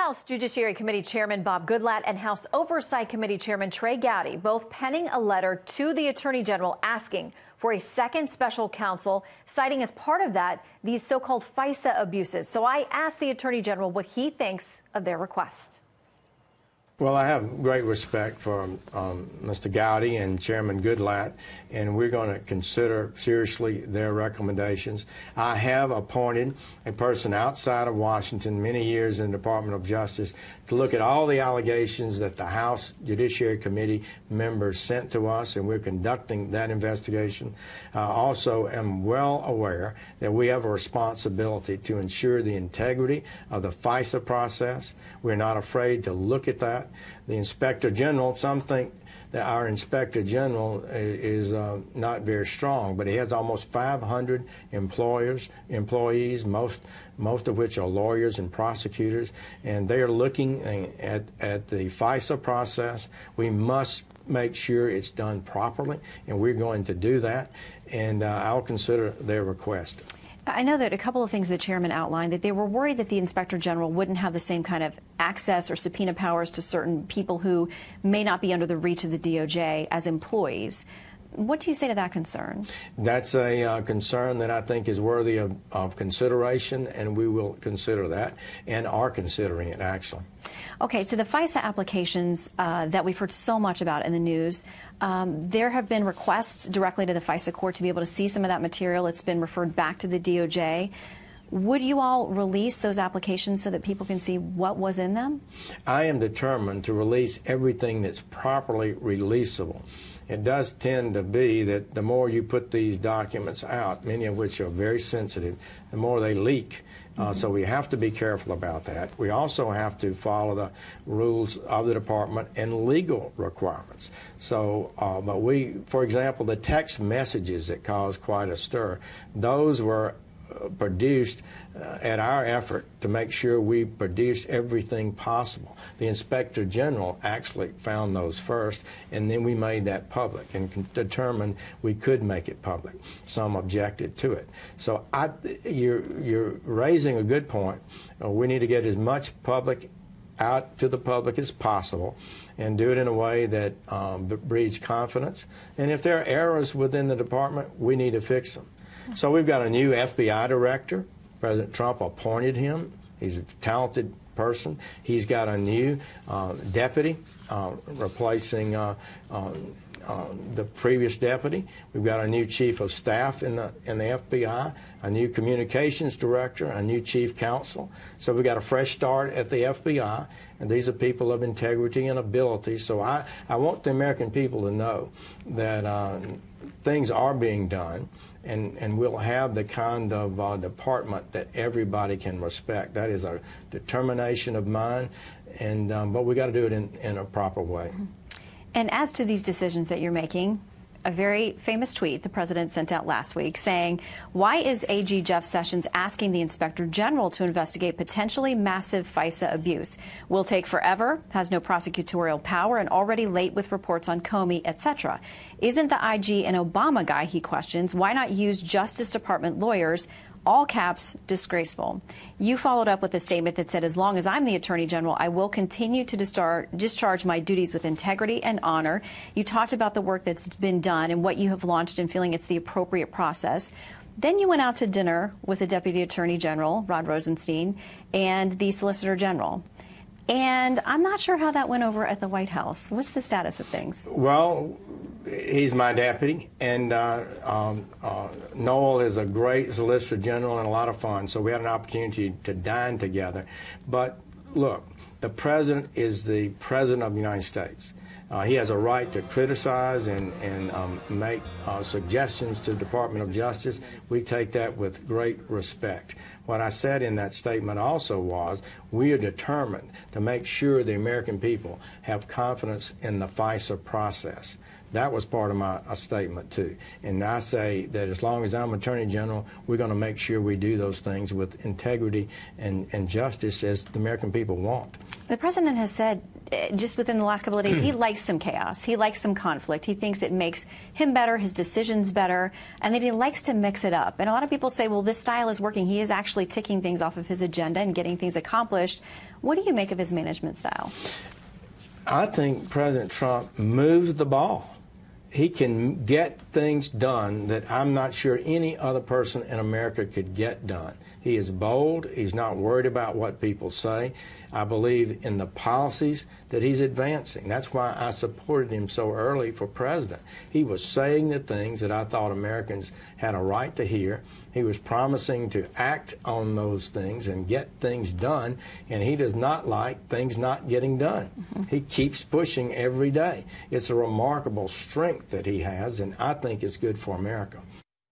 House Judiciary Committee Chairman Bob Goodlatte and House Oversight Committee Chairman Trey Gowdy both penning a letter to the Attorney General asking for a second special counsel, citing as part of that these so-called FISA abuses. So I asked the Attorney General what he thinks of their request. Well, I have great respect for Mr. Gowdy and Chairman Goodlatte, and we're going to consider seriously their recommendations. I have appointed a person outside of Washington, many years in the Department of Justice, to look at all the allegations that the House Judiciary Committee members sent to us, and we're conducting that investigation. Also am well aware that we have a responsibility to ensure the integrity of the FISA process. We're not afraid to look at that. The Inspector General, some think that our Inspector General is not very strong, but he has almost 500 employees, most of which are lawyers and prosecutors, and they are looking at the FISA process. We must make sure it's done properly, and we're going to do that, and I'll consider their request. I know that a couple of things the chairman outlined, that they were worried that the Inspector General wouldn't have the same kind of access or subpoena powers to certain people who may not be under the reach of the DOJ as employees. What do you say to that concern? That's a concern that I think is worthy of consideration, and we will consider that and are considering it, actually. Okay, so the FISA applications that we've heard so much about in the news, there have been requests directly to the FISA court to be able to see some of that material. It's been referred back to the DOJ. Would you all release those applications so that people can see what was in them? I am determined to release everything that's properly releasable. It does tend to be that the more you put these documents out, many of which are very sensitive, the more they leak. So we have to be careful about that. We also have to follow the rules of the department and legal requirements. So, but for example, the text messages that caused quite a stir, those were produced at our effort to make sure we produce everything possible. The Inspector General actually found those first, and then we made that public and determined we could make it public. Some objected to it. So you're raising a good point. We need to get as much public out to the public as possible and do it in a way that breeds confidence. And if there are errors within the department, we need to fix them. So we've got a new FBI director. President Trump appointed him. He's a talented person. He's got a new deputy replacing the previous deputy. We've got a new chief of staff in the FBI, a new communications director, a new chief counsel. So we've got a fresh start at the FBI, and these are people of integrity and ability. So I want the American people to know that things are being done, and we'll have the kind of department that everybody can respect. That is a determination of mine, and but we got to do it in a proper way. And as to these decisions that you're making, a very famous tweet the president sent out last week saying, why is AG Jeff Sessions asking the Inspector General to investigate potentially massive FISA abuse? Will take forever, has no prosecutorial power, and already late with reports on Comey, etc. Isn't the IG an Obama guy, he questions. Why not use Justice Department lawyers? All caps, disgraceful. You followed up with a statement that said, as long as I'm the Attorney General, I will continue to discharge my duties with integrity and honor. You talked about the work that's been done and what you have launched and feeling it's the appropriate process. Then you went out to dinner with the Deputy Attorney General, Rod Rosenstein, and the Solicitor General. And I'm not sure how that went over at the White House. What's the status of things? Well, he's my deputy, and Noel is a great Solicitor General and a lot of fun, so we had an opportunity to dine together. But look, the President is the President of the United States. He has a right to criticize and make suggestions to the Department of Justice. We take that with great respect. What I said in that statement also was we are determined to make sure the American people have confidence in the FISA process. That was part of my statement, too. And I say that as long as I'm Attorney General, we're going to make sure we do those things with integrity and justice as the American people want. The President has said just within the last couple of days, he likes some chaos. He likes some conflict. He thinks it makes him better, his decisions better, and that he likes to mix it up. And a lot of people say, well, this style is working. He is actually ticking things off of his agenda and getting things accomplished. What do you make of his management style? I think President Trump moves the ball. He can get things done that I'm not sure any other person in America could get done. He is bold. He's not worried about what people say. I believe in the policies that he's advancing. That's why I supported him so early for president. He was saying the things that I thought Americans had a right to hear. He was promising to act on those things and get things done, and he does not like things not getting done. He keeps pushing every day. It's a remarkable strength that he has, and I think it's good for America.